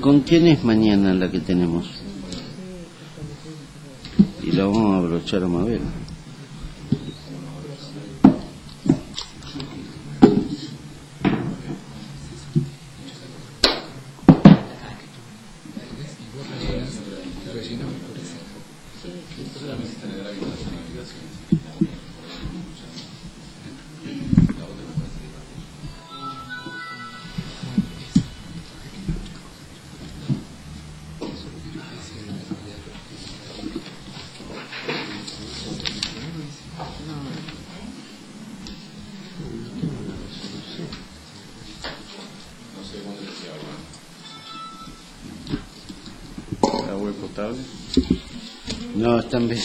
¿Con quién es mañana la que tenemos? Y la vamos a abrochar a Mabel. ¿Agua potable? No, están bien.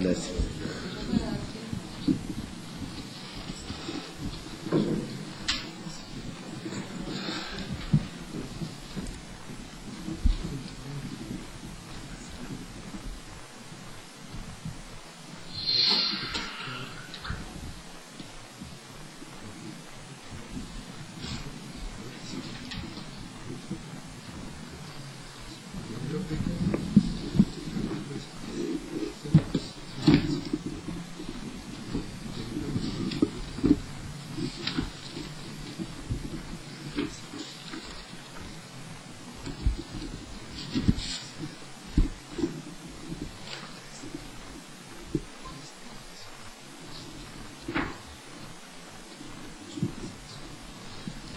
Gracias.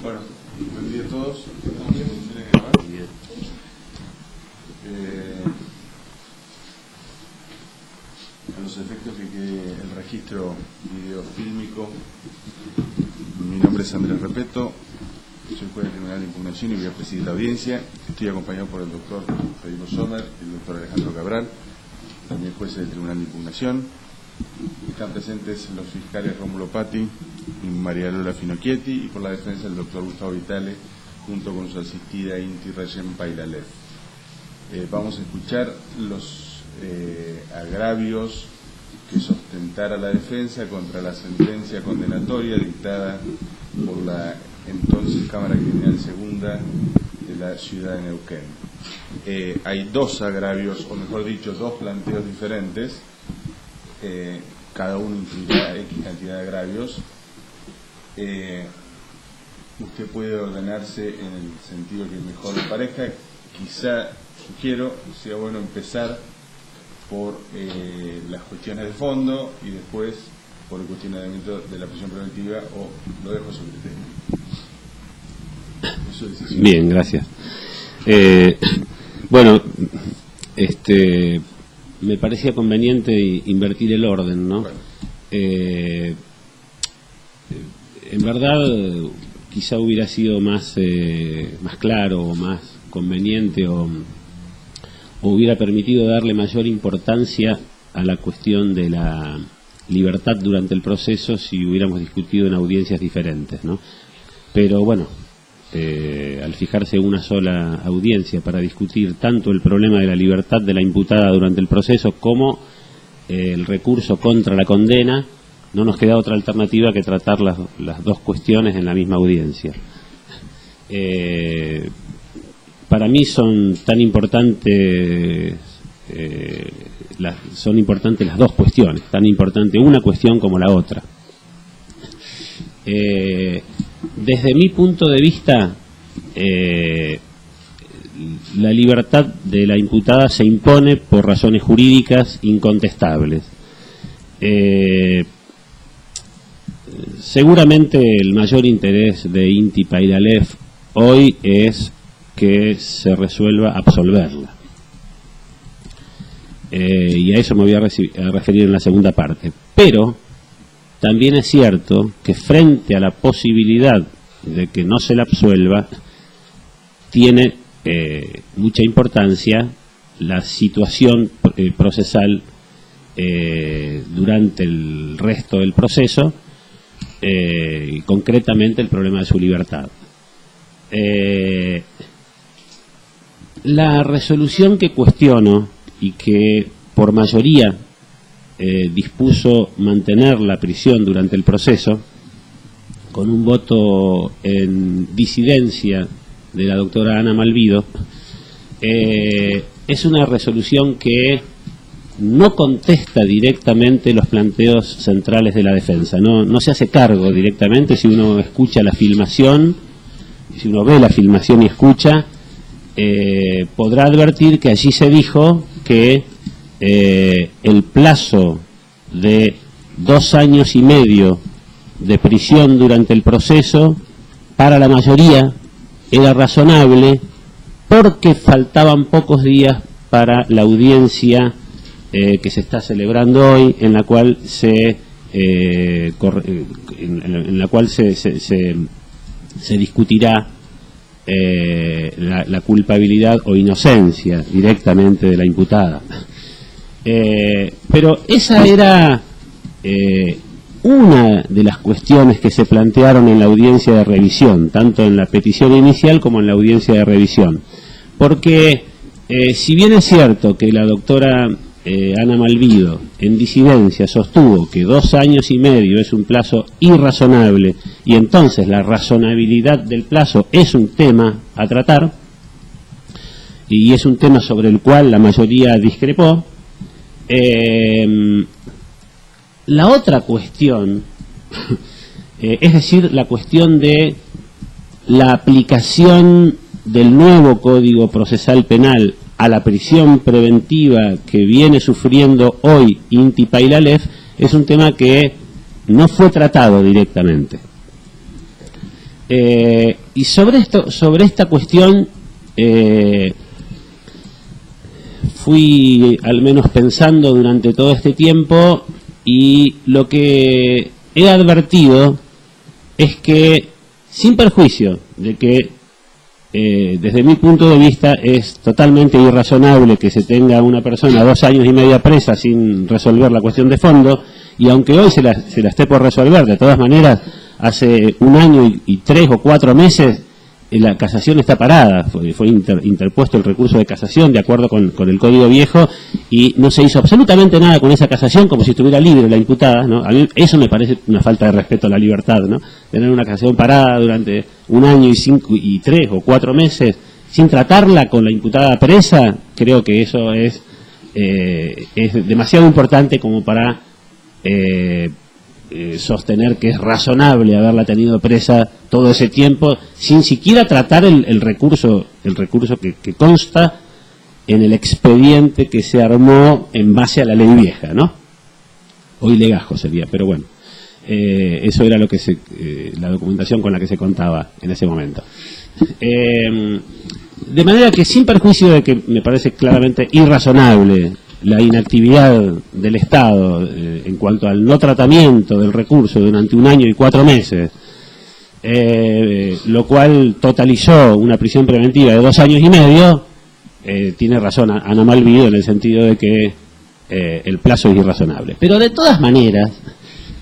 Bueno, buen día a todos. A los efectos de que el registro videofílmico, mi nombre es Andrés Repeto, soy juez del Tribunal de Impugnación y voy a presidir la audiencia. Estoy acompañado por el doctor Federico Sommer y el doctor Alejandro Cabral, también jueces del Tribunal de Impugnación. Están presentes los fiscales Rómulo Patti y María Lola Finocchietti, y por la defensa el doctor Gustavo Vitale, junto con su asistida Inti Regen Pailalev. Vamos a escuchar los agravios que sostentara la defensa contra la sentencia condenatoria dictada por la entonces Cámara Criminal Segunda de la ciudad de Neuquén. Hay dos agravios, o mejor dicho, dos planteos diferentes. Cada uno incluirá X cantidad de agravios. Usted puede ordenarse en el sentido que mejor le parezca. Quizá, sugiero, sea bueno empezar por las cuestiones de fondo y después por el cuestionamiento de la prisión preventiva, o lo dejo sobre usted. Bien, gracias. Bueno, me parecía conveniente invertir el orden, ¿no? Bueno. En verdad, quizá hubiera sido más claro o más conveniente o hubiera permitido darle mayor importancia a la cuestión de la libertad durante el proceso si hubiéramos discutido en audiencias diferentes, ¿no? Pero bueno, al fijarse una sola audiencia para discutir tanto el problema de la libertad de la imputada durante el proceso como el recurso contra la condena, no nos queda otra alternativa que tratar las dos cuestiones en la misma audiencia. Para mí son tan importantes las dos cuestiones, tan importante una cuestión como la otra. Desde mi punto de vista, la libertad de la imputada se impone por razones jurídicas incontestables. Seguramente el mayor interés de Inti Pailalev hoy es que se resuelva absolverla. Y a eso me voy a referir en la segunda parte. Pero también es cierto que frente a la posibilidad de que no se la absuelva, tiene mucha importancia la situación procesal durante el resto del proceso, y concretamente el problema de su libertad. La resolución que cuestiono y que por mayoría dispuso mantener la prisión durante el proceso, con un voto en disidencia de la doctora Ana Malvido, es una resolución que no contesta directamente los planteos centrales de la defensa, no se hace cargo directamente. Si uno escucha la filmación, si uno ve la filmación y escucha, podrá advertir que allí se dijo que el plazo de 2 años y medio de prisión durante el proceso para la mayoría era razonable porque faltaban pocos días para la audiencia que se está celebrando hoy, en la cual se discutirá la culpabilidad o inocencia directamente de la imputada. Pero esa era una de las cuestiones que se plantearon en la audiencia de revisión, tanto en la petición inicial como en la audiencia de revisión. Porque si bien es cierto que la doctora Ana Malvido en disidencia sostuvo que 2 años y medio es un plazo irrazonable y entonces la razonabilidad del plazo es un tema a tratar y es un tema sobre el cual la mayoría discrepó, la otra cuestión, es decir, la cuestión de la aplicación del nuevo Código Procesal Penal a la prisión preventiva que viene sufriendo hoy Inti Paillalef, es un tema que no fue tratado directamente. Y sobre esta cuestión, fui al menos pensando durante todo este tiempo, y lo que he advertido es que, sin perjuicio de que desde mi punto de vista es totalmente irrazonable que se tenga una persona 2 años y medio presa sin resolver la cuestión de fondo, y aunque hoy se la esté por resolver, de todas maneras, hace 1 año y 3 o 4 meses la casación está parada, fue interpuesto el recurso de casación de acuerdo con el Código Viejo y no se hizo absolutamente nada con esa casación, como si estuviera libre la imputada, ¿no? A mí eso me parece una falta de respeto a la libertad, ¿no? Tener una casación parada durante 1 año y 3 o 4 meses sin tratarla con la imputada presa, creo que eso es demasiado importante como para sostener que es razonable haberla tenido presa todo ese tiempo sin siquiera tratar el recurso que consta en el expediente que se armó en base a la ley vieja, ¿no? Hoy legajo sería, pero bueno, eso era lo que la documentación con la que se contaba en ese momento. De manera que, sin perjuicio de que me parece claramente irrazonable la inactividad del Estado en cuanto al no tratamiento del recurso durante 1 año y 4 meses, lo cual totalizó una prisión preventiva de 2 años y medio, tiene razón Ana Malvido en el sentido de que el plazo es irrazonable. Pero de todas maneras,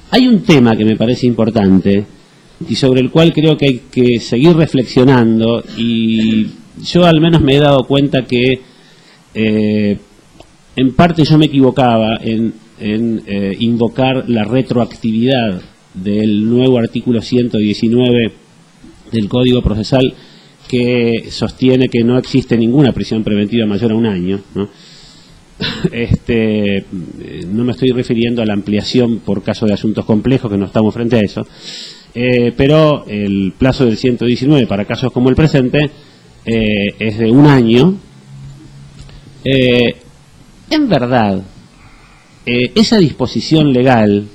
hay un tema que me parece importante y sobre el cual creo que hay que seguir reflexionando, y yo al menos me he dado cuenta que en parte yo me equivocaba en invocar la retroactividad del nuevo artículo 119 del Código Procesal, que sostiene que no existe ninguna prisión preventiva mayor a 1 año, ¿no? No me estoy refiriendo a la ampliación por caso de asuntos complejos, que no estamos frente a eso, pero el plazo del 119 para casos como el presente es de 1 año. En verdad, esa disposición legal,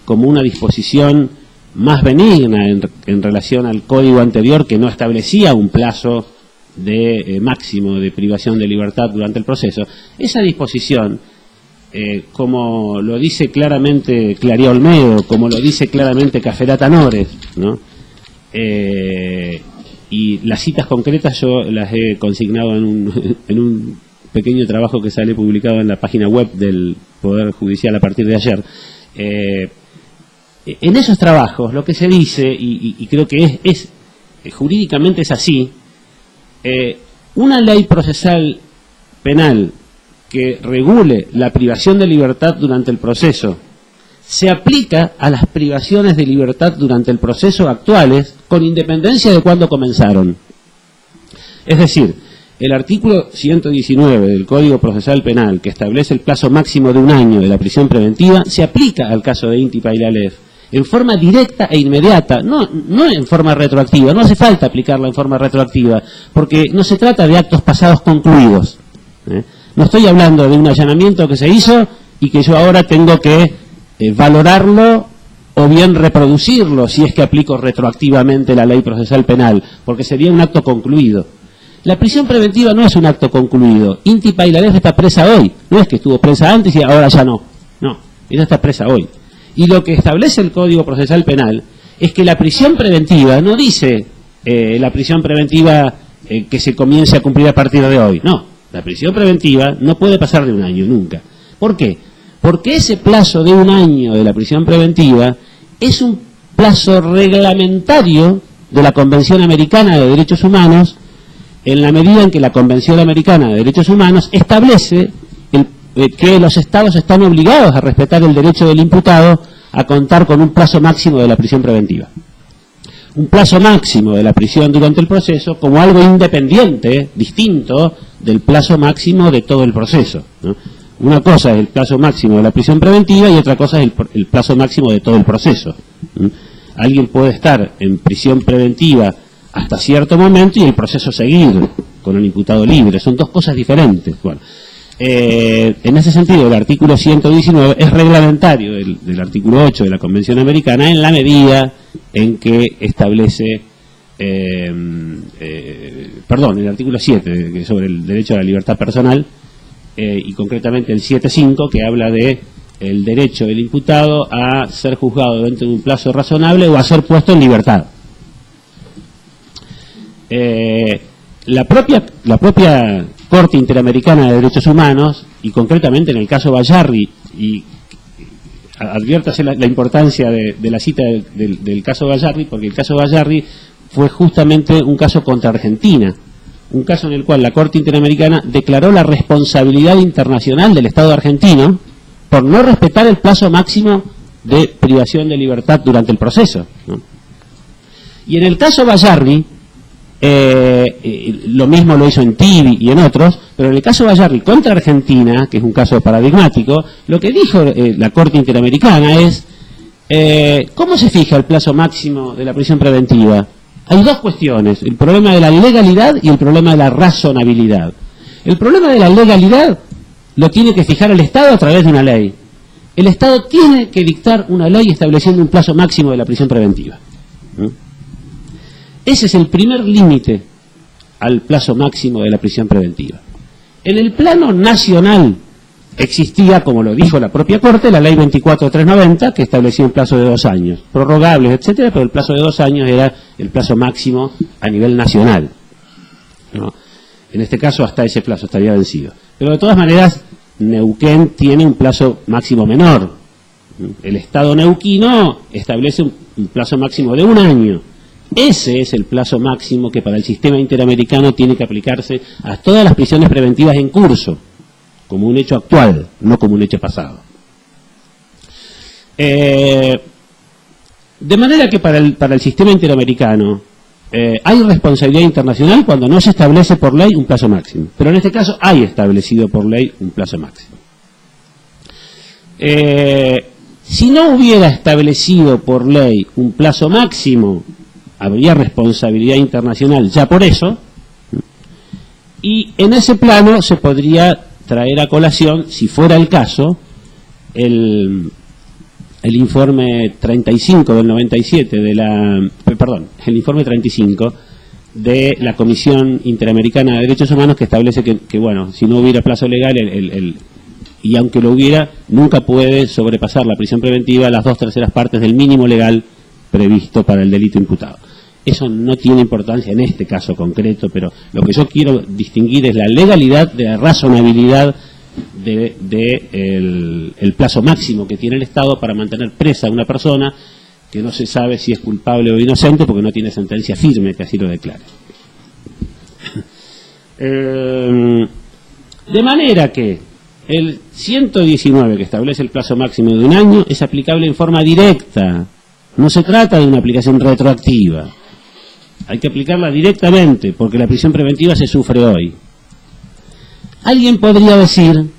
como una disposición más benigna en relación al código anterior, que no establecía un plazo de máximo de privación de libertad durante el proceso, esa disposición, como lo dice claramente Claría Olmedo, como lo dice claramente Caferata Nores, ¿no? Y las citas concretas yo las he consignado en un pequeño trabajo que sale publicado en la página web del Poder Judicial a partir de ayer. En esos trabajos lo que se dice, y creo que jurídicamente es así, una ley procesal penal que regule la privación de libertad durante el proceso se aplica a las privaciones de libertad durante el proceso actuales, con independencia de cuándo comenzaron. Es decir, el artículo 119 del Código Procesal Penal, que establece el plazo máximo de 1 año de la prisión preventiva, se aplica al caso de Inti Pailalef en forma directa e inmediata, no en forma retroactiva. No hace falta aplicarla en forma retroactiva, porque no se trata de actos pasados concluidos. No estoy hablando de un allanamiento que se hizo y que yo ahora tengo que valorarlo o bien reproducirlo si es que aplico retroactivamente la ley procesal penal, porque sería un acto concluido. La prisión preventiva no es un acto concluido. Inti Pailalef está presa hoy. No es que estuvo presa antes y ahora ya no. No, ella está presa hoy. Y lo que establece el Código Procesal Penal es que la prisión preventiva no dice la prisión preventiva que se comience a cumplir a partir de hoy. No, la prisión preventiva no puede pasar de 1 año, nunca. ¿Por qué? Porque ese plazo de 1 año de la prisión preventiva es un plazo reglamentario de la Convención Americana de Derechos Humanos, en la medida en que la Convención Americana de Derechos Humanos establece que los Estados están obligados a respetar el derecho del imputado a contar con un plazo máximo de la prisión preventiva. Un plazo máximo de la prisión durante el proceso como algo independiente, distinto del plazo máximo de todo el proceso, ¿no? Una cosa es el plazo máximo de la prisión preventiva y otra cosa es el plazo máximo de todo el proceso. Alguien puede estar en prisión preventiva hasta cierto momento y el proceso seguir con el imputado libre. Son dos cosas diferentes. Bueno, en ese sentido, el artículo 119 es reglamentario del artículo 8 de la Convención Americana en la medida en que establece, el artículo 7 sobre el derecho a la libertad personal, y concretamente el 7.5, que habla de el derecho del imputado a ser juzgado dentro de un plazo razonable o a ser puesto en libertad. La propia Corte Interamericana de Derechos Humanos, y concretamente en el caso Bayarri, y adviértase la importancia de la cita del caso Bayarri, porque el caso Bayarri fue justamente un caso contra Argentina, un caso en el cual la Corte Interamericana declaró la responsabilidad internacional del Estado argentino por no respetar el plazo máximo de privación de libertad durante el proceso, ¿no? Y en el caso Bayarri, lo mismo lo hizo en Tibi y en otros, pero en el caso Bayarri contra Argentina, que es un caso paradigmático, lo que dijo la Corte Interamericana es ¿cómo se fija el plazo máximo de la prisión preventiva? Hay dos cuestiones, el problema de la legalidad y el problema de la razonabilidad. El problema de la legalidad lo tiene que fijar el Estado a través de una ley. El Estado tiene que dictar una ley estableciendo un plazo máximo de la prisión preventiva. Ese es el primer límite al plazo máximo de la prisión preventiva. En el plano nacional existía, como lo dijo la propia Corte, la ley 24.390, que establecía un plazo de 2 años, prorrogables, etcétera, pero el plazo de 2 años era el plazo máximo a nivel nacional, ¿no? En este caso hasta ese plazo estaría vencido. Pero de todas maneras, Neuquén tiene un plazo máximo menor. El Estado neuquino establece un plazo máximo de 1 año. Ese es el plazo máximo que para el sistema interamericano tiene que aplicarse a todas las prisiones preventivas en curso, como un hecho actual, no como un hecho pasado. De manera que para el sistema interamericano hay responsabilidad internacional cuando no se establece por ley un plazo máximo, pero en este caso hay establecido por ley un plazo máximo. Si no hubiera establecido por ley un plazo máximo, habría responsabilidad internacional ya por eso, y en ese plano se podría traer a colación, si fuera el caso, el informe 35 del 97 el informe 35 de la Comisión Interamericana de Derechos Humanos, que establece que bueno, si no hubiera plazo legal, y aunque lo hubiera, nunca puede sobrepasar la prisión preventiva las 2/3 partes del mínimo legal previsto para el delito imputado. Eso no tiene importancia en este caso concreto, pero lo que yo quiero distinguir es la legalidad de la razonabilidad el plazo máximo que tiene el Estado para mantener presa a una persona que no se sabe si es culpable o inocente porque no tiene sentencia firme que así lo declare. De manera que el 119, que establece el plazo máximo de 1 año, es aplicable en forma directa. No se trata de una aplicación retroactiva. hay que aplicarla directamente, porque la prisión preventiva se sufre hoy. Alguien podría decir,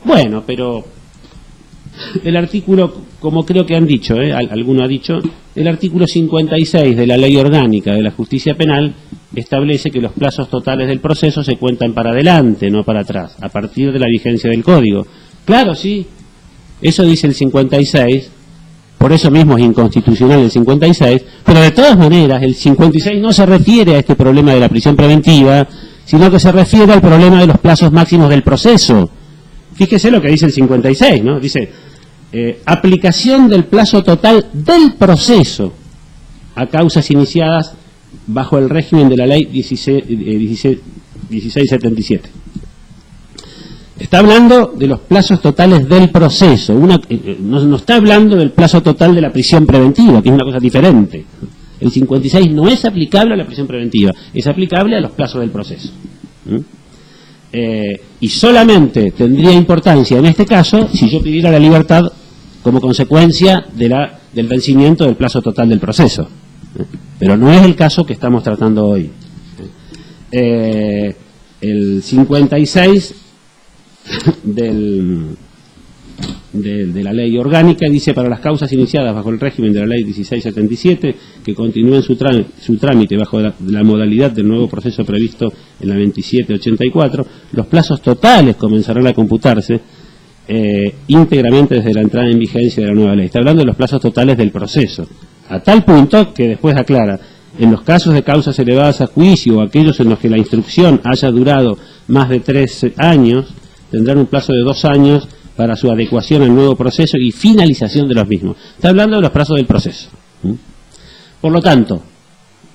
bueno, pero el artículo, como creo que han dicho, alguno ha dicho, el artículo 56 de la Ley Orgánica de la Justicia Penal establece que los plazos totales del proceso se cuentan para adelante, no para atrás, a partir de la vigencia del Código. Claro, sí, eso dice el 56, por eso mismo es inconstitucional el 56, pero de todas maneras el 56 no se refiere a este problema de la prisión preventiva, sino que se refiere al problema de los plazos máximos del proceso. Fíjese lo que dice el 56, ¿no? Dice, aplicación del plazo total del proceso a causas iniciadas bajo el régimen de la ley 1677. Está hablando de los plazos totales del proceso, no está hablando del plazo total de la prisión preventiva, que es una cosa diferente. El 56 no es aplicable a la prisión preventiva, es aplicable a los plazos del proceso. Y solamente tendría importancia en este caso si yo pidiera la libertad como consecuencia del vencimiento del plazo total del proceso. Pero no es el caso que estamos tratando hoy. El 56 de la ley orgánica dice: para las causas iniciadas bajo el régimen de la ley 1677 que continúen su trámite bajo la modalidad del nuevo proceso previsto en la 2784, los plazos totales comenzarán a computarse íntegramente desde la entrada en vigencia de la nueva ley. Está hablando de los plazos totales del proceso, a tal punto que después aclara: en los casos de causas elevadas a juicio o aquellos en los que la instrucción haya durado más de 3 años, tendrán un plazo de 2 años para su adecuación al nuevo proceso y finalización de los mismos. Está hablando de los plazos del proceso. Por lo tanto,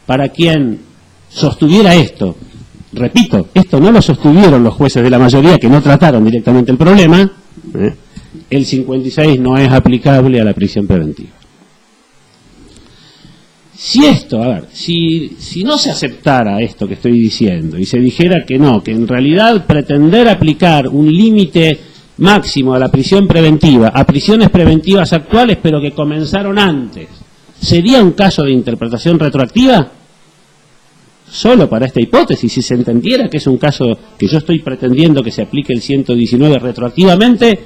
para quien sostuviera esto, repito, esto no lo sostuvieron los jueces de la mayoría que no trataron directamente el problema, el 56 no es aplicable a la prisión preventiva. Si esto, si no se aceptara esto que estoy diciendo y se dijera que no, que en realidad pretender aplicar un límite máximo a la prisión preventiva, a prisiones preventivas actuales pero que comenzaron antes, ¿sería un caso de interpretación retroactiva? Solo para esta hipótesis, si se entendiera que es un caso que yo estoy pretendiendo que se aplique el 119 retroactivamente,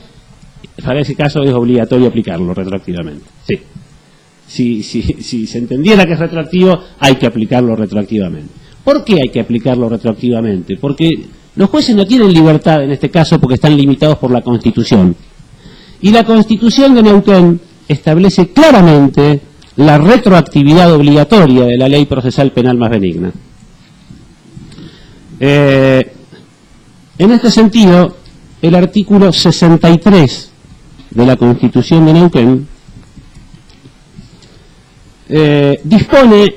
para ese caso es obligatorio aplicarlo retroactivamente. Sí. Si se entendiera que es retroactivo, hay que aplicarlo retroactivamente. ¿Por qué hay que aplicarlo retroactivamente? Porque los jueces no tienen libertad en este caso porque están limitados por la Constitución. Y la Constitución de Neuquén establece claramente la retroactividad obligatoria de la Ley Procesal Penal más benigna. En este sentido, el artículo 63 de la Constitución de Neuquén dispone,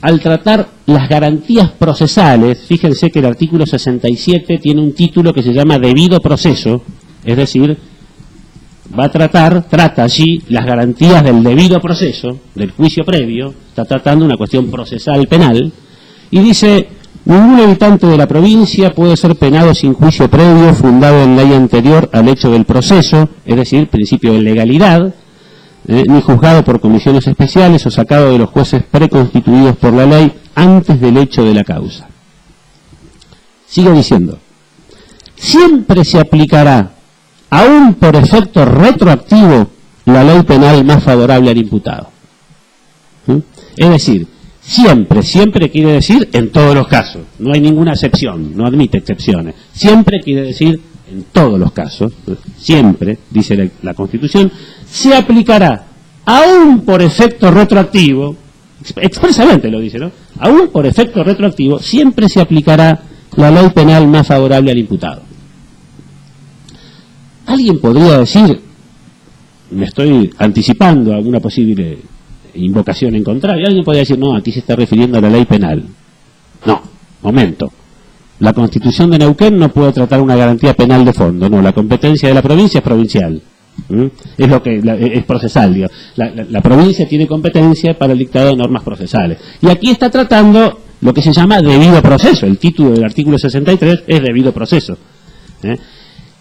al tratar las garantías procesales, fíjense que el artículo 67 tiene un título que se llama debido proceso, es decir, trata allí las garantías del debido proceso, del juicio previo, está tratando una cuestión procesal penal, y dice: ningún habitante de la provincia puede ser penado sin juicio previo fundado en ley anterior al hecho del proceso, es decir, principio de legalidad, ni juzgado por comisiones especiales o sacado de los jueces preconstituidos por la ley antes del hecho de la causa. Sigo diciendo: siempre se aplicará, aún por efecto retroactivo, la ley penal más favorable al imputado. Es decir, siempre quiere decir en todos los casos, no hay ninguna excepción, no admite excepciones. Siempre quiere decir en todos los casos, siempre, dice la Constitución, se aplicará, aún por efecto retroactivo, expresamente lo dice, ¿no? Aún por efecto retroactivo, siempre se aplicará la ley penal más favorable al imputado. Alguien podría decir, me estoy anticipando a una posible invocación en contrario, alguien podría decir: no, aquí se está refiriendo a la ley penal. No, momento. La Constitución de Neuquén no puede tratar una garantía penal de fondo, no, la competencia de la provincia es provincial. Es lo que es procesal, digo. La provincia tiene competencia para el dictado de normas procesales. Y aquí está tratando lo que se llama debido proceso. El título del artículo 63 es debido proceso.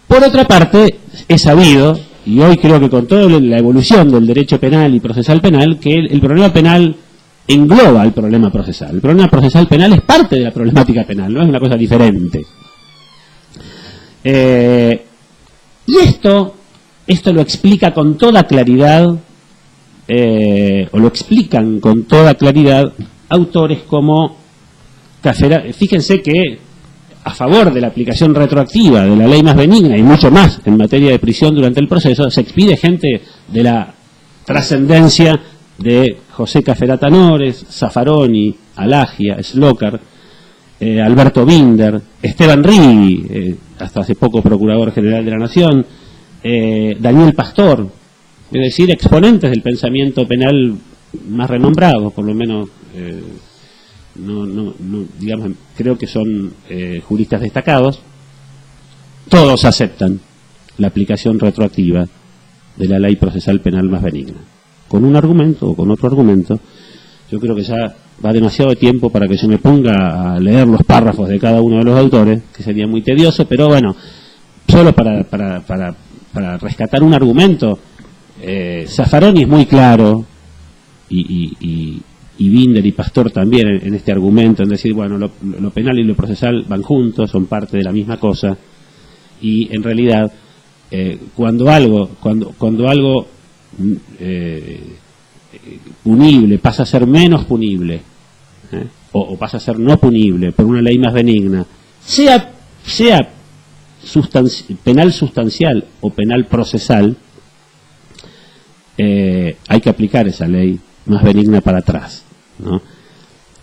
Por otra parte, es sabido, y hoy creo que con toda la evolución del derecho penal y procesal penal, que el problema penal engloba el problema procesal. El problema procesal penal es parte de la problemática penal, no es una cosa diferente. Y esto lo explica con toda claridad, o lo explican con toda claridad autores como Cafferata. Fíjense que a favor de la aplicación retroactiva de la ley más benigna y mucho más en materia de prisión durante el proceso, se expide gente de la trascendencia de José Cafferata Nores, Zaffaroni, Alagia, Slocar, Alberto Binder, Esteban Righi, hasta hace poco Procurador General de la Nación, Daniel Pastor, es decir, exponentes del pensamiento penal más renombrado, por lo menos, digamos, creo que son juristas destacados. Todos aceptan la aplicación retroactiva de la ley procesal penal más benigna, con un argumento o con otro argumento. Yo creo que ya va demasiado tiempo para que yo me ponga a leer los párrafos de cada uno de los autores, que sería muy tedioso, pero bueno, solo para rescatar un argumento. Zaffaroni es muy claro, y Binder y Pastor también en este argumento, en decir, bueno, lo penal y lo procesal van juntos, son parte de la misma cosa, y en realidad cuando algo punible pasa a ser menos punible, o pasa a ser no punible por una ley más benigna, sea penal sustancial o penal procesal, hay que aplicar esa ley más benigna para atrás, ¿no?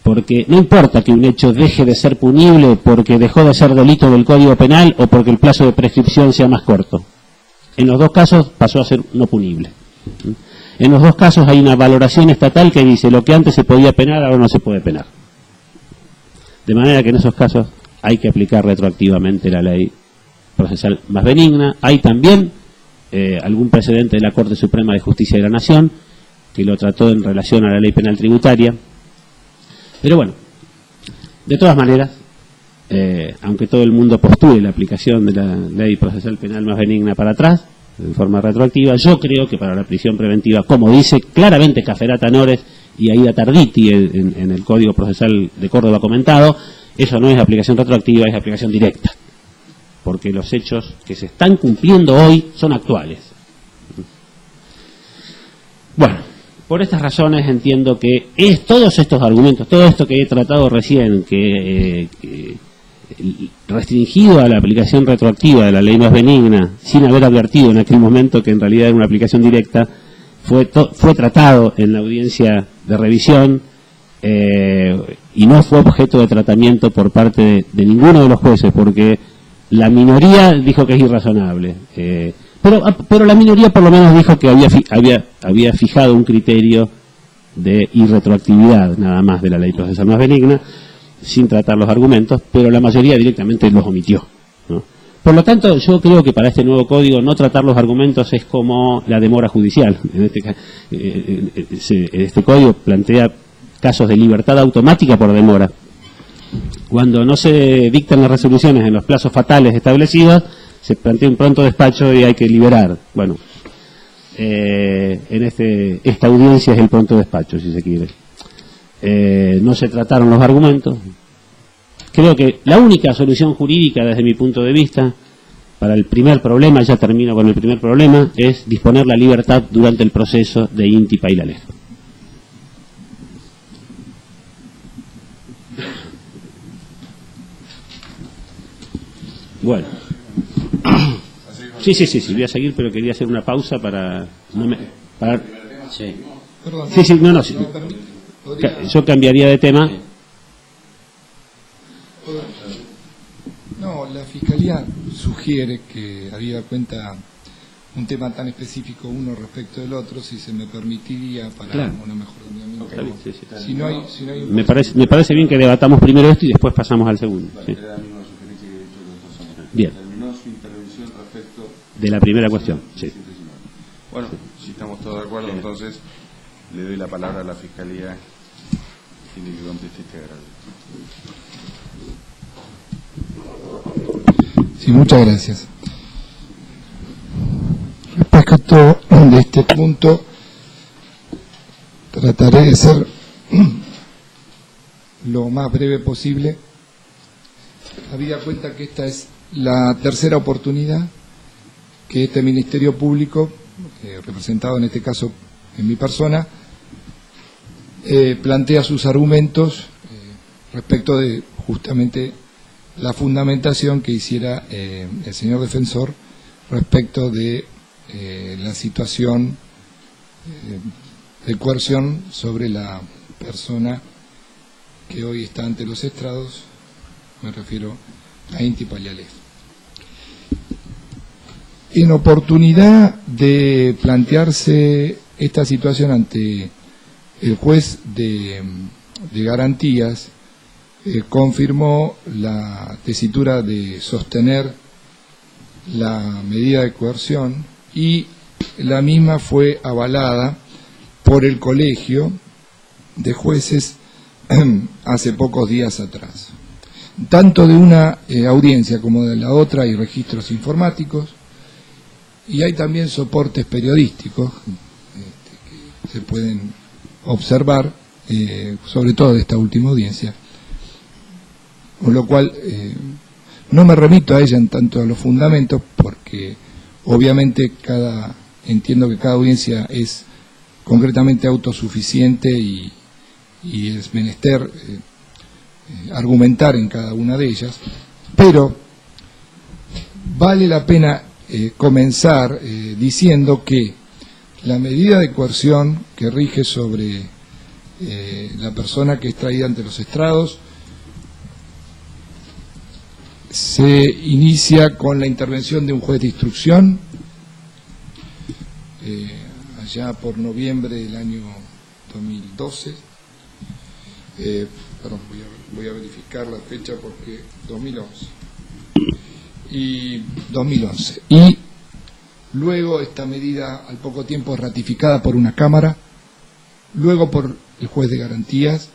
Porque no importa que un hecho deje de ser punible porque dejó de ser delito del Código Penal o porque el plazo de prescripción sea más corto. En los dos casos pasó a ser no punible. En los dos casos hay una valoración estatal que dice lo que antes se podía penar ahora no se puede penar. De manera que en esos casos hay que aplicar retroactivamente la ley procesal más benigna. Hay también algún precedente de la Corte Suprema de Justicia de la Nación que lo trató en relación a la ley penal tributaria. Pero bueno, de todas maneras, aunque todo el mundo postule la aplicación de la ley procesal penal más benigna para atrás, en forma retroactiva, yo creo que para la prisión preventiva, como dice claramente Cafferata Nores y Aida Tarditi en el Código Procesal de Córdoba comentado, eso no es aplicación retroactiva, es aplicación directa, porque los hechos que se están cumpliendo hoy son actuales. Bueno, por estas razones entiendo que todos estos argumentos, todo esto que he tratado recién, que restringido a la aplicación retroactiva de la ley más benigna, sin haber advertido en aquel momento que en realidad era una aplicación directa, fue tratado en la audiencia de revisión y no fue objeto de tratamiento por parte de ninguno de los jueces, porque la minoría dijo que es irrazonable. Pero la minoría por lo menos dijo que había fijado un criterio de irretroactividad nada más de la ley procesal más benigna, sin tratar los argumentos, pero la mayoría directamente los omitió, ¿no? Por lo tanto, yo creo que para este nuevo código no tratar los argumentos es como la demora judicial. Este código plantea casos de libertad automática por demora. Cuando no se dictan las resoluciones en los plazos fatales establecidos, se plantea un pronto despacho y hay que liberar. Bueno, en esta audiencia es el pronto despacho, si se quiere. No se trataron los argumentos. Creo que la única solución jurídica desde mi punto de vista para el primer problema, ya termino con el primer problema, es disponer la libertad durante el proceso de Inti Pailalejo. Bueno. Sí, voy a seguir, pero quería hacer una pausa para... Sí. Perdón, Sí. Yo cambiaría de tema. No, la Fiscalía sugiere que, habida cuenta un tema tan específico uno respecto del otro, si se me permitiría para Claro. una mejor dominamiento. Está bien, sí. Si no hay un Me parece bien que debatamos primero esto y después pasamos al segundo. Sí. Era la misma sugerencia que he hecho los dos años. Bien. Terminó su intervención respecto De la primera cuestión. Sí. Bueno, si estamos todos de acuerdo, entonces le doy la palabra a la Fiscalía. Tiene que contestar este agravio. Sí, muchas gracias. Respecto de este punto, trataré de ser lo más breve posible, habida cuenta que esta es la tercera oportunidad que este Ministerio Público, representado en este caso en mi persona, plantea sus argumentos respecto de justamente la fundamentación que hiciera el señor defensor respecto de la situación de coerción sobre la persona que hoy está ante los estrados, me refiero a Inti Payalef. En oportunidad de plantearse esta situación ante el juez de garantías, confirmó la tesitura de sostener la medida de coerción y la misma fue avalada por el colegio de jueces hace pocos días atrás. Tanto de una audiencia como de la otra hay registros informáticos y hay también soportes periodísticos que se pueden observar, sobre todo de esta última audiencia, con lo cual no me remito a ella en tanto a los fundamentos, porque obviamente entiendo que cada audiencia es concretamente autosuficiente y es menester argumentar en cada una de ellas, pero vale la pena comenzar diciendo que la medida de coerción que rige sobre la persona que es traída ante los estrados se inicia con la intervención de un juez de instrucción allá por noviembre del año 2012. Perdón, voy a verificar la fecha porque 2011. Y luego esta medida al poco tiempo es ratificada por una Cámara, luego por el juez de garantías,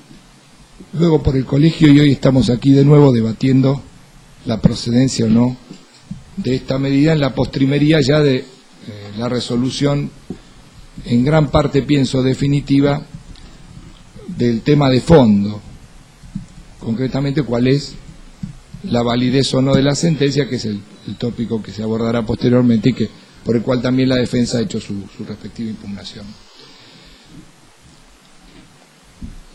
luego por el colegio, y hoy estamos aquí de nuevo debatiendo la procedencia o no de esta medida en la postrimería ya de la resolución, en gran parte pienso definitiva, del tema de fondo, concretamente cuál es la validez o no de la sentencia, que es el tópico que se abordará posteriormente y que por el cual también la defensa ha hecho su respectiva impugnación.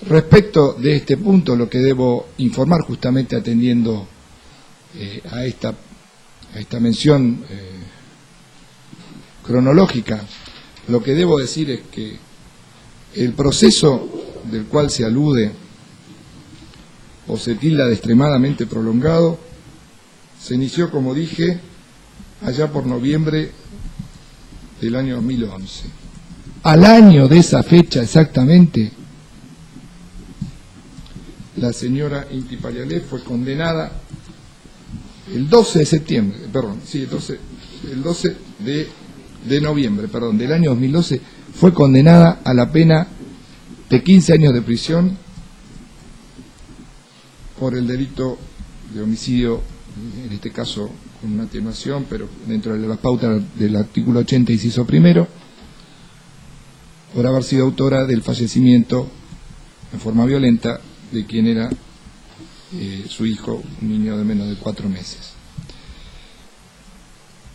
Respecto de este punto, lo que debo informar, justamente atendiendo a esta mención cronológica, lo que debo decir es que el proceso del cual se alude o se tilda de extremadamente prolongado se inició, como dije, allá por noviembre del año 2011. Al año de esa fecha exactamente, la señora Inti Payalef fue condenada el 12 de septiembre, perdón, sí, el 12 de noviembre, perdón, del año 2012, fue condenada a la pena de 15 años de prisión por el delito de homicidio, en este caso con una atenuación, pero dentro de las pautas del artículo 80, inciso primero, por haber sido autora del fallecimiento en forma violenta de quien era su hijo, un niño de menos de 4 meses.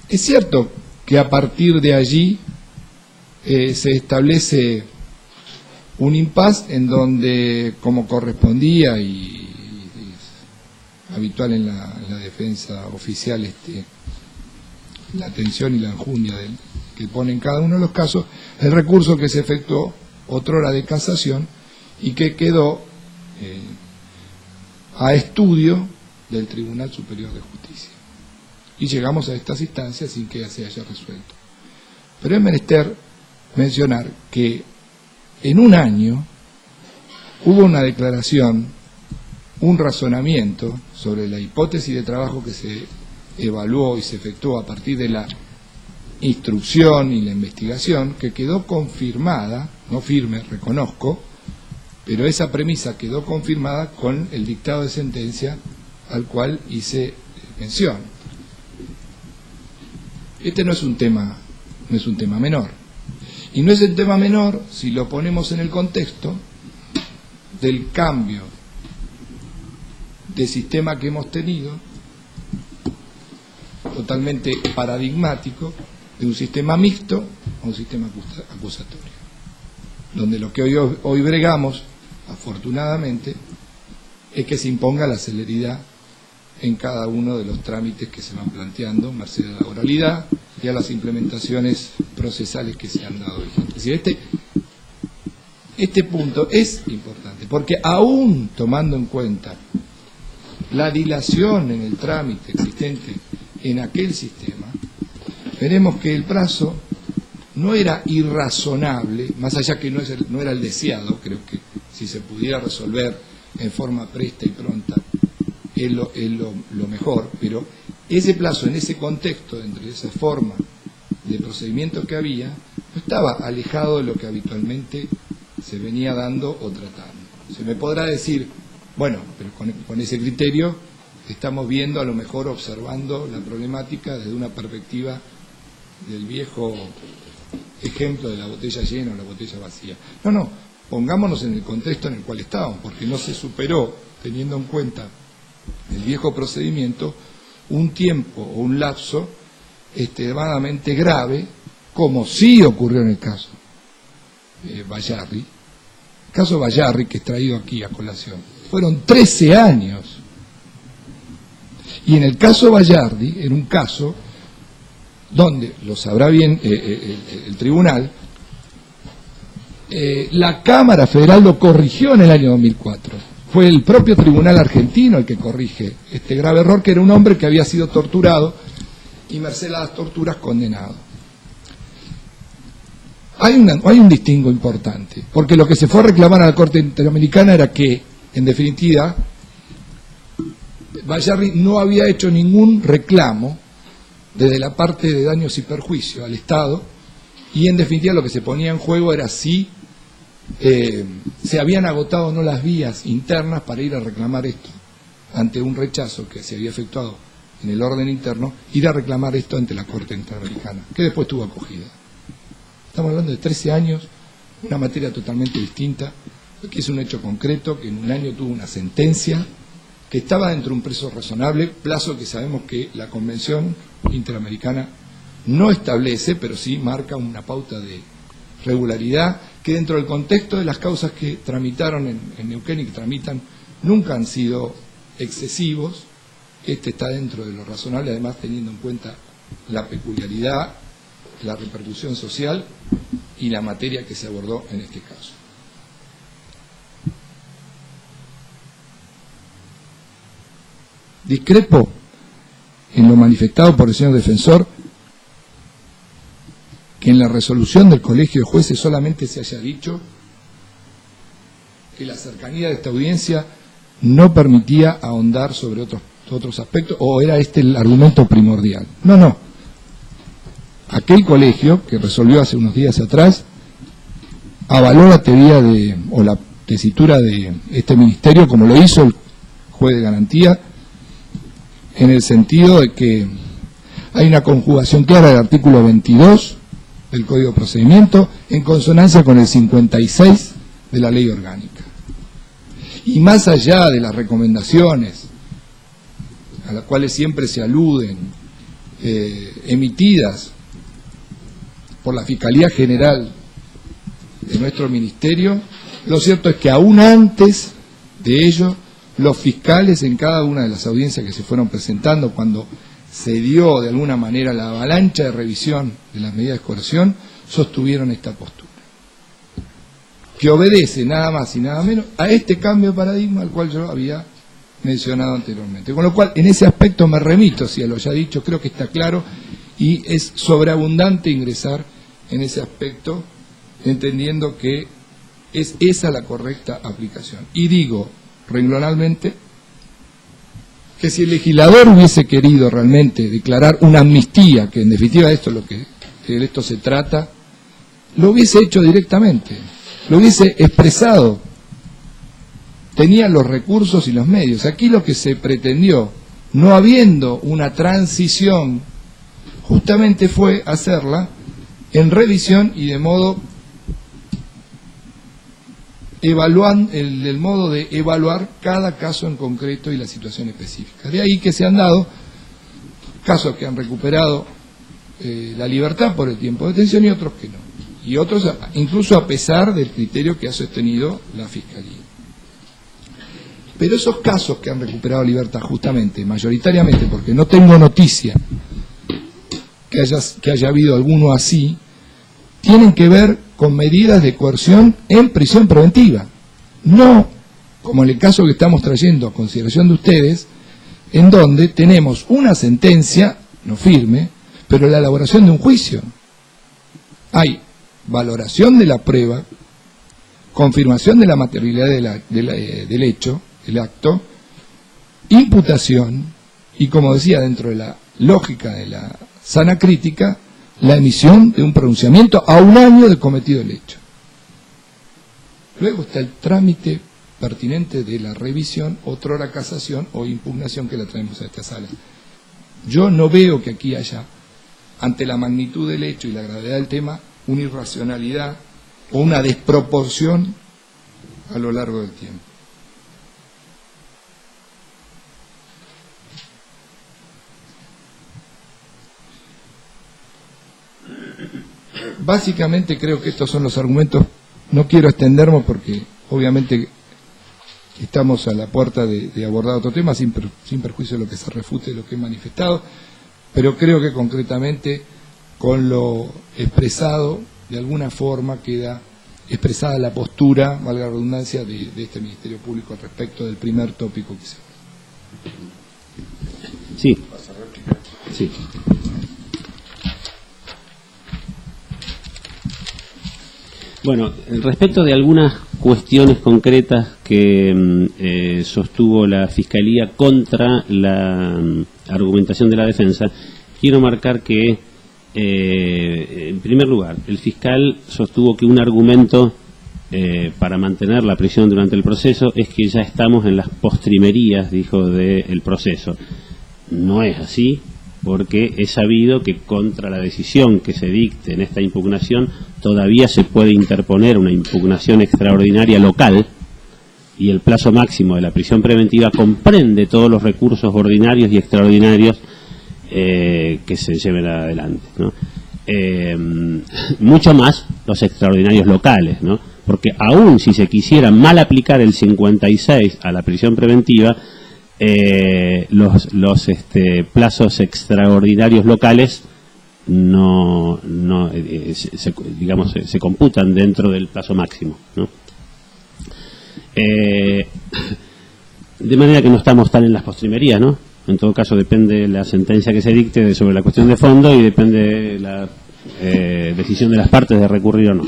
Es cierto que a partir de allí se establece un impasse en donde, como correspondía y es habitual en la defensa oficial, la atención y la enjundia que pone en cada uno de los casos, el recurso que se efectuó otrora de casación y que quedó a estudio del Tribunal Superior de Justicia. Y llegamos a estas instancias sin que se haya resuelto. Pero es menester mencionar que en un año hubo una declaración, un razonamiento sobre la hipótesis de trabajo que se evaluó y se efectuó a partir de la instrucción y la investigación, que quedó confirmada, no firme, reconozco, pero esa premisa quedó confirmada con el dictado de sentencia al cual hice mención. Este no es un tema menor. Y no es el tema menor si lo ponemos en el contexto del cambio de sistema que hemos tenido, totalmente paradigmático, de un sistema mixto a un sistema acusatorio, donde lo que hoy bregamos, afortunadamente, es que se imponga la celeridad en cada uno de los trámites que se van planteando, merced a la oralidad y a las implementaciones procesales que se han dado vigentes. Es decir, este punto es importante, porque aún tomando en cuenta la dilación en el trámite existente en aquel sistema, veremos que el plazo no era irrazonable, más allá que no era el deseado. Creo que si se pudiera resolver en forma presta y pronta es lo mejor, pero ese plazo en ese contexto, entre esa forma de procedimiento que había, no estaba alejado de lo que habitualmente se venía dando o tratando. Se me podrá decir, bueno, pero con ese criterio estamos viendo, a lo mejor observando la problemática desde una perspectiva del viejo ejemplo de la botella llena o la botella vacía. No, pongámonos en el contexto en el cual estábamos, porque no se superó, teniendo en cuenta el viejo procedimiento, un tiempo o un lapso extremadamente grave, como sí ocurrió en el caso Bayarri. El caso Bayarri, que es traído aquí a colación, fueron 13 años. Y en el caso Bayardi, en un caso donde, lo sabrá bien el tribunal, la Cámara Federal lo corrigió en el año 2004. Fue el propio tribunal argentino el que corrige este grave error, que era un hombre que había sido torturado y merced a las torturas condenado. Hay un distingo importante, porque lo que se fue a reclamar a la Corte Interamericana era que, en definitiva, Bayarri no había hecho ningún reclamo desde la parte de daños y perjuicios al Estado, y en definitiva lo que se ponía en juego era si se habían agotado o no las vías internas para ir a reclamar esto ante un rechazo que se había efectuado en el orden interno, ir a reclamar esto ante la Corte Interamericana, que después tuvo acogida. Estamos hablando de 13 años, una materia totalmente distinta, que es un hecho concreto, que en un año tuvo una sentencia, que estaba dentro de un plazo razonable, plazo que sabemos que la Convención Interamericana no establece, pero sí marca una pauta de regularidad, que dentro del contexto de las causas que tramitaron en Neuquén y que tramitan, nunca han sido excesivos. Este está dentro de lo razonable, además teniendo en cuenta la peculiaridad, la repercusión social y la materia que se abordó en este caso. Discrepo en lo manifestado por el señor defensor, que en la resolución del Colegio de Jueces solamente se haya dicho que la cercanía de esta audiencia no permitía ahondar sobre otros aspectos, o era este el argumento primordial. No. Aquel colegio, que resolvió hace unos días atrás, avaló la teoría o la tesitura de este ministerio, como lo hizo el juez de garantía, en el sentido de que hay una conjugación clara del artículo 22 del Código de Procedimiento en consonancia con el 56 de la Ley Orgánica. Y más allá de las recomendaciones a las cuales siempre se aluden, emitidas por la Fiscalía General de nuestro ministerio, lo cierto es que aún antes de ello, los fiscales en cada una de las audiencias que se fueron presentando, cuando se dio de alguna manera la avalancha de revisión de las medidas de coerción, sostuvieron esta postura, que obedece nada más y nada menos a este cambio de paradigma al cual yo había mencionado anteriormente. Con lo cual, en ese aspecto me remito, si a lo ya dicho, creo que está claro, y es sobreabundante ingresar en ese aspecto, entendiendo que es esa la correcta aplicación. Y digo renglonalmente que si el legislador hubiese querido realmente declarar una amnistía, que en definitiva esto es lo que de esto se trata, lo hubiese hecho directamente, lo hubiese expresado, tenía los recursos y los medios. Aquí lo que se pretendió, no habiendo una transición, justamente fue hacerla en revisión y de modo el modo de evaluar cada caso en concreto y la situación específica. De ahí que se han dado casos que han recuperado la libertad por el tiempo de detención y otros que no. Y otros incluso a pesar del criterio que ha sostenido la Fiscalía. Pero esos casos que han recuperado libertad justamente, mayoritariamente, porque no tengo noticia que haya habido alguno así, tienen que ver con medidas de coerción en prisión preventiva. No como en el caso que estamos trayendo a consideración de ustedes, en donde tenemos una sentencia, no firme, pero la elaboración de un juicio. Hay valoración de la prueba, confirmación de la materialidad del hecho, el acto, imputación y, como decía, dentro de la lógica de la sana crítica, la emisión de un pronunciamiento a un año de cometido el hecho. Luego está el trámite pertinente de la revisión, otrora casación o impugnación, que la traemos a esta sala. Yo no veo que aquí haya, ante la magnitud del hecho y la gravedad del tema, una irracionalidad o una desproporción a lo largo del tiempo. Básicamente creo que estos son los argumentos. No quiero extenderme porque obviamente estamos a la puerta de abordar otro tema sin perjuicio de lo que se refute, de lo que he manifestado, pero creo que concretamente con lo expresado, de alguna forma queda expresada la postura, valga la redundancia, de este Ministerio Público al respecto del primer tópico que se... Sí. Sí. Bueno, respecto de algunas cuestiones concretas que sostuvo la Fiscalía contra la argumentación de la defensa, quiero marcar que, en primer lugar, el fiscal sostuvo que un argumento para mantener la prisión durante el proceso es que ya estamos en las postrimerías, dijo, del proceso. No es así, porque es sabido que contra la decisión que se dicte en esta impugnación todavía se puede interponer una impugnación extraordinaria local, y el plazo máximo de la prisión preventiva comprende todos los recursos ordinarios y extraordinarios que se lleven adelante, ¿no? Mucho más los extraordinarios locales, ¿no? Porque aún si se quisiera mal aplicar el 56 a la prisión preventiva, los plazos extraordinarios locales se computan dentro del plazo máximo, ¿no? De manera que no estamos tan en las postrimerías, ¿no? En todo caso depende la sentencia que se dicte sobre la cuestión de fondo y depende la decisión de las partes de recurrir o no.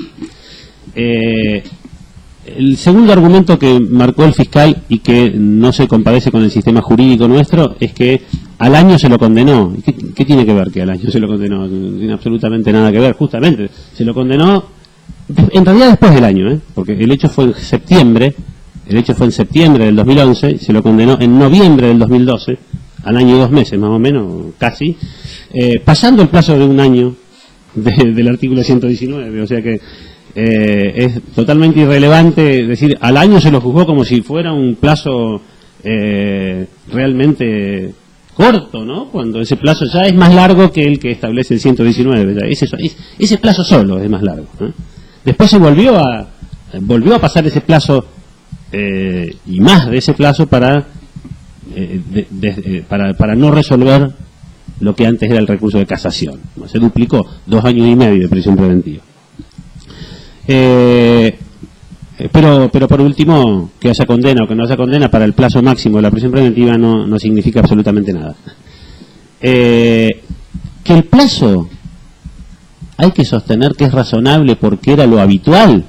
El segundo argumento que marcó el fiscal y que no se compadece con el sistema jurídico nuestro es que al año se lo condenó. ¿Qué tiene que ver que al año se lo condenó? No tiene absolutamente nada que ver. Justamente se lo condenó en realidad después del año, porque el hecho fue en septiembre. El hecho fue en septiembre del 2011, se lo condenó en noviembre del 2012, al año y 2 meses más o menos, casi, pasando el plazo de un año del artículo 119, o sea que es totalmente irrelevante decir, al año se lo juzgó como si fuera un plazo realmente corto, ¿no? Cuando ese plazo ya es más largo que el que establece el 119, ese plazo solo es más largo, ¿no? Después se volvió a pasar ese plazo y más de ese plazo para no resolver lo que antes era el recurso de casación. Se duplicó 2 años y medio de prisión preventiva. Pero por último, que haya condena o que no haya condena, para el plazo máximo de la prisión preventiva no significa absolutamente nada. Que el plazo hay que sostener que es razonable porque era lo habitual.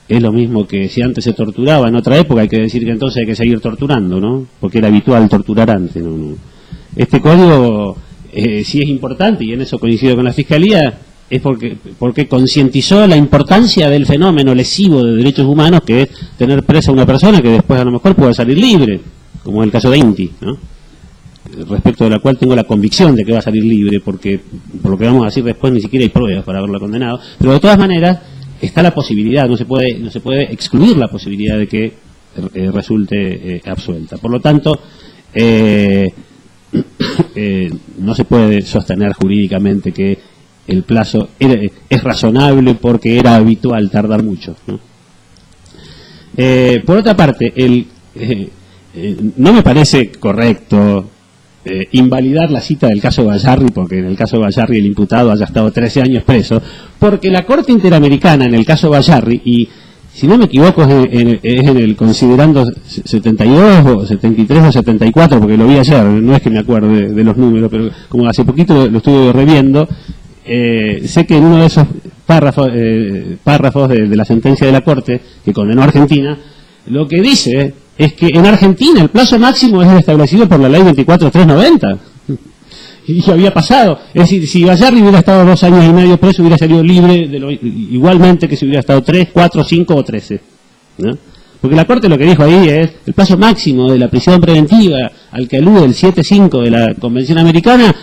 Es lo mismo que si antes se torturaba en otra época, hay que decir que entonces hay que seguir torturando, ¿no? Porque era habitual torturar antes, ¿no? Este código sí es importante, y en eso coincido con la Fiscalía, es porque concientizó la importancia del fenómeno lesivo de derechos humanos, que es tener presa a una persona que después a lo mejor puede salir libre, como es el caso de Inti, ¿no? Respecto de la cual tengo la convicción de que va a salir libre, porque por lo que vamos a decir después ni siquiera hay pruebas para haberlo condenado, pero de todas maneras está la posibilidad, no se puede excluir la posibilidad de que resulte absuelta. Por lo tanto, no se puede sostener jurídicamente que el plazo es razonable porque era habitual tardar mucho, ¿no? Por otra parte, no me parece correcto invalidar la cita del caso Bayarri, porque en el caso Bayarri el imputado haya estado 13 años preso, porque la Corte Interamericana en el caso Bayarri, y si no me equivoco es en el considerando 72 o 73 o 74, porque lo vi ayer, no es que me acuerde de los números, pero como hace poquito lo estuve reviendo, sé que en uno de esos párrafos de la sentencia de la Corte que condenó a Argentina, lo que dice es que en Argentina el plazo máximo es establecido por la ley 24.390. Y ya había pasado. Es decir, si Bayarri hubiera estado 2 años y medio preso, hubiera salido libre igualmente que si hubiera estado 3, 4, 5 o 13. ¿No? Porque la Corte lo que dijo ahí es el plazo máximo de la prisión preventiva al que alude el 7.5 de la Convención Americana,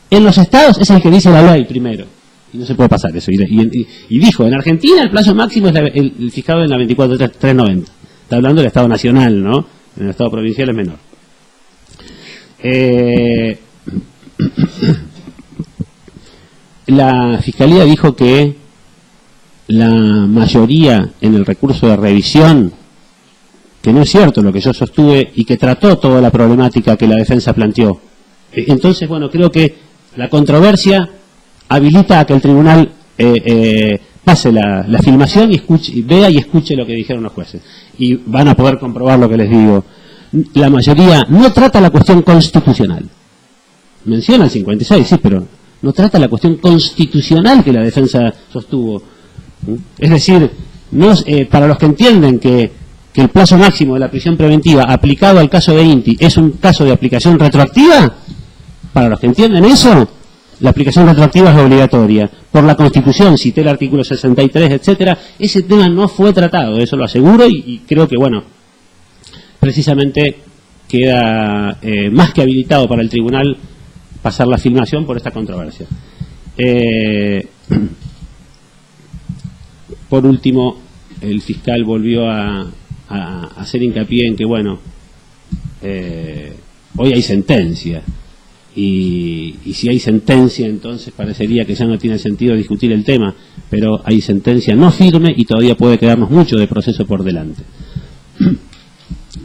en los estados es el que dice la ley primero. Y no se puede pasar eso. Y dijo, en Argentina el plazo máximo es el fijado en la 24.390. Está hablando del Estado Nacional, ¿no? En el Estado Provincial es menor. La Fiscalía dijo que la mayoría en el recurso de revisión, que no es cierto lo que yo sostuve, y que trató toda la problemática que la defensa planteó. Entonces, bueno, creo que la controversia habilita a que el tribunal pase la filmación y vea y escuche lo que dijeron los jueces. Y van a poder comprobar lo que les digo. La mayoría no trata la cuestión constitucional. Menciona el 56, sí, pero no trata la cuestión constitucional que la defensa sostuvo. Es decir, para los que entienden que el plazo máximo de la prisión preventiva aplicado al caso de Inti es un caso de aplicación retroactiva, para los que entienden eso, la aplicación retroactiva es obligatoria. Por la Constitución, cité el artículo 63, etcétera, ese tema no fue tratado, eso lo aseguro, y creo que, bueno, precisamente queda más que habilitado para el tribunal pasar la filmación por esta controversia. Por último, el fiscal volvió a hacer hincapié en que, bueno, hoy hay sentencia. Y si hay sentencia, entonces parecería que ya no tiene sentido discutir el tema, pero hay sentencia no firme y todavía puede quedarnos mucho de proceso por delante.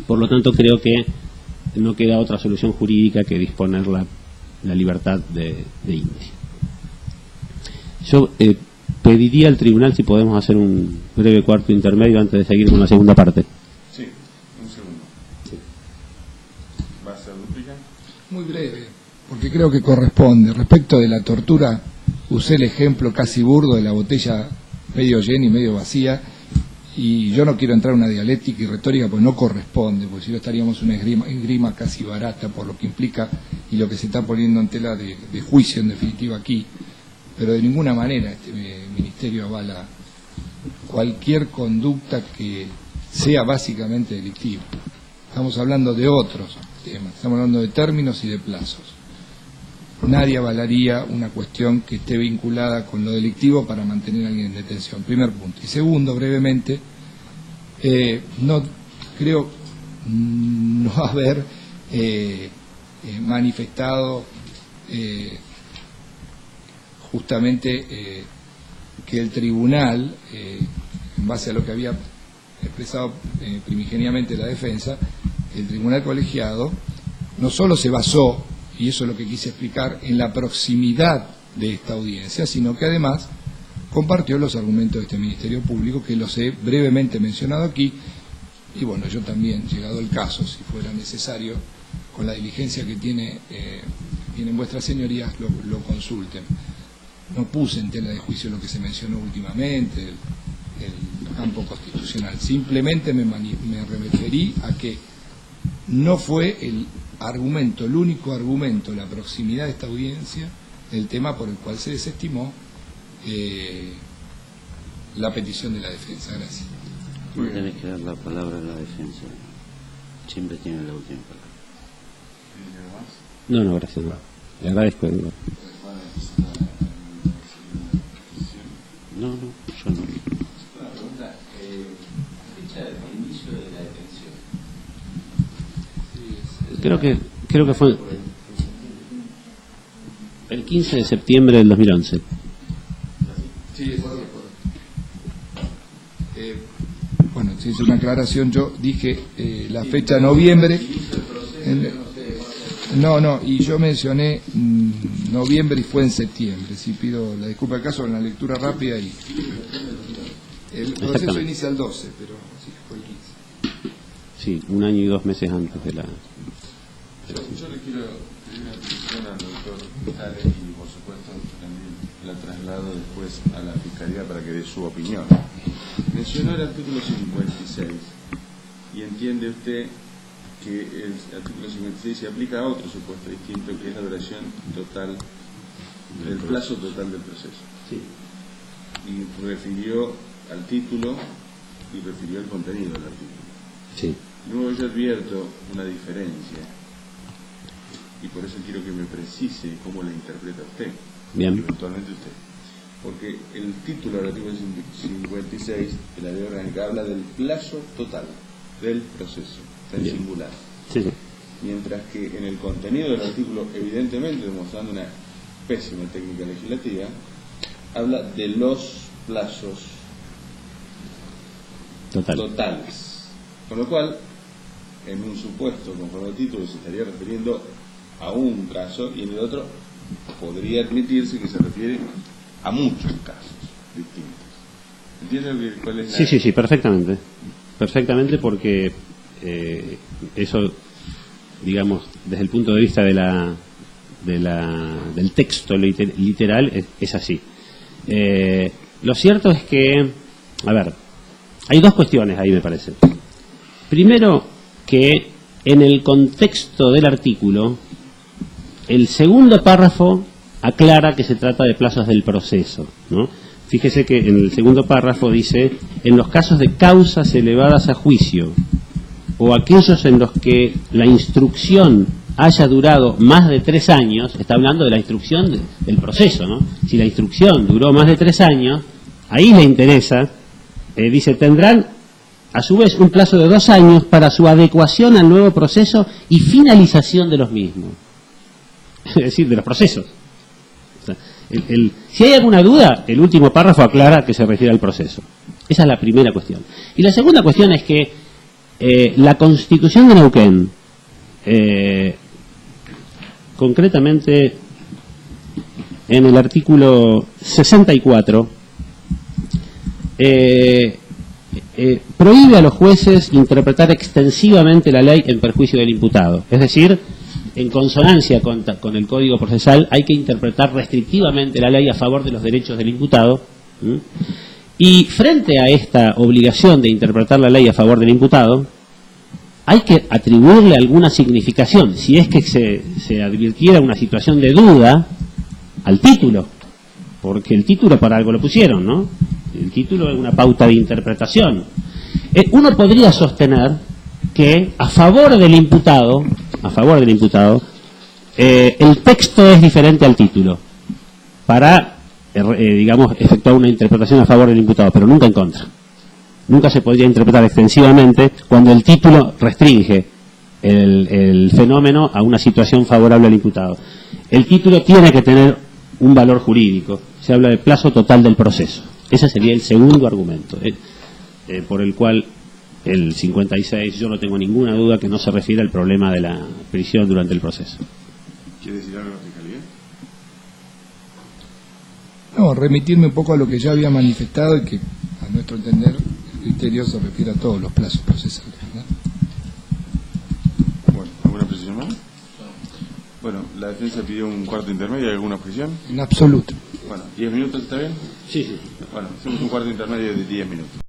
Por lo tanto, creo que no queda otra solución jurídica que disponer la libertad de Inti. Yo pediría al tribunal si podemos hacer un breve cuarto intermedio antes de seguir con la segunda parte. Sí, un segundo. Sí. ¿Va a ser dúplica? Muy breve, porque creo que corresponde. Respecto de la tortura, usé el ejemplo casi burdo de la botella medio llena y medio vacía, y yo no quiero entrar en una dialéctica y retórica porque no corresponde, porque si no estaríamos en una esgrima casi barata por lo que implica y lo que se está poniendo en tela de juicio en definitiva aquí, pero de ninguna manera este ministerio avala cualquier conducta que sea básicamente delictiva. Estamos hablando de otros temas, estamos hablando de términos y de plazos. Nadie avalaría una cuestión que esté vinculada con lo delictivo para mantener a alguien en detención. Primer punto. Y segundo, brevemente, no creo no haber manifestado justamente que el tribunal, en base a lo que había expresado primigeniamente la defensa, el tribunal colegiado no solo se basó, y eso es lo que quise explicar, en la proximidad de esta audiencia, sino que además compartió los argumentos de este Ministerio Público, que los he brevemente mencionado aquí, y bueno, yo también, llegado el caso, si fuera necesario, con la diligencia que tienen vuestras señorías, lo consulten. No puse en tela de juicio lo que se mencionó últimamente, el campo constitucional, simplemente me referí a que no fue el único argumento, la proximidad de esta audiencia, el tema por el cual se desestimó la petición de la defensa. Gracias. No tenés que dar la palabra a la defensa. Siempre tiene la última palabra. No, gracias. No. Le agradezco. No, yo no. fecha de inicio de la detención. Creo que fue el 15 de septiembre del 2011. Sí, bueno, si es una aclaración, yo dije la fecha noviembre. No, y yo mencioné noviembre y fue en septiembre. Sí, pido la disculpa acaso en la lectura rápida y el proceso inicia el 12, pero sí, fue el 15. Sí, 1 año y 2 meses antes de la... Yo le quiero pedir una precisión al doctor Tales y por supuesto también la traslado después a la Fiscalía para que dé su opinión. Mencionó el artículo 56 y entiende usted que el artículo 56 se aplica a otro supuesto distinto, que es la duración total, el plazo total del proceso. Sí. Y refirió al título y refirió al contenido del artículo. Sí. Luego yo advierto una diferencia y por eso quiero que me precise cómo la interpreta usted. Bien. Eventualmente usted. Porque el título del artículo 56 de la ley orgánica habla del plazo total del proceso, del singular. Sí. Mientras que en el contenido del artículo, evidentemente demostrando una pésima técnica legislativa, habla de los plazos totales. Con lo cual, en un supuesto, conforme al título, se estaría refiriendo a un caso y en el otro podría admitirse que se refiere a muchos casos distintos. ¿Entiendes cuál es la...? Sí, perfectamente. Perfectamente, porque eso, digamos, desde el punto de vista del texto literal, es así. Lo cierto es que, a ver, hay dos cuestiones ahí, me parece. Primero, que en el contexto del artículo, el segundo párrafo aclara que se trata de plazos del proceso, ¿no? Fíjese que en el segundo párrafo dice, en los casos de causas elevadas a juicio o aquellos en los que la instrucción haya durado más de 3 años, está hablando de la instrucción del proceso, ¿no? Si la instrucción duró más de 3 años, ahí le interesa, dice, tendrán a su vez un plazo de 2 años para su adecuación al nuevo proceso y finalización de los mismos. Es decir, de los procesos. O sea, si hay alguna duda, el último párrafo aclara que se refiere al proceso. Esa es la primera cuestión. Y la segunda cuestión es que la Constitución de Neuquén, concretamente en el artículo 64, prohíbe a los jueces interpretar extensivamente la ley en perjuicio del imputado. Es decir, en consonancia con el Código Procesal, hay que interpretar restrictivamente la ley a favor de los derechos del imputado. Y frente a esta obligación de interpretar la ley a favor del imputado, hay que atribuirle alguna significación, si es que se advirtiera una situación de duda al título, porque el título para algo lo pusieron, ¿no? El título es una pauta de interpretación. Uno podría sostener que a favor del imputado, el texto es diferente al título, para, digamos, efectuar una interpretación a favor del imputado, pero nunca en contra. Nunca se podría interpretar extensivamente cuando el título restringe el fenómeno a una situación favorable al imputado. El título tiene que tener un valor jurídico. Se habla de plazo total del proceso. Ese sería el segundo argumento, por el cual el 56, yo no tengo ninguna duda que no se refiere al problema de la prisión durante el proceso. ¿Quiere decir algo la Fiscalía? No, remitirme un poco a lo que ya había manifestado y que, a nuestro entender, el criterio se refiere a todos los plazos procesales, ¿verdad? Bueno, ¿alguna precisión más? Bueno, la defensa pidió un cuarto intermedio. ¿Hay alguna objeción? En absoluto. Bueno, ¿10 minutos está bien? Sí. Bueno, hacemos un cuarto intermedio de 10 minutos.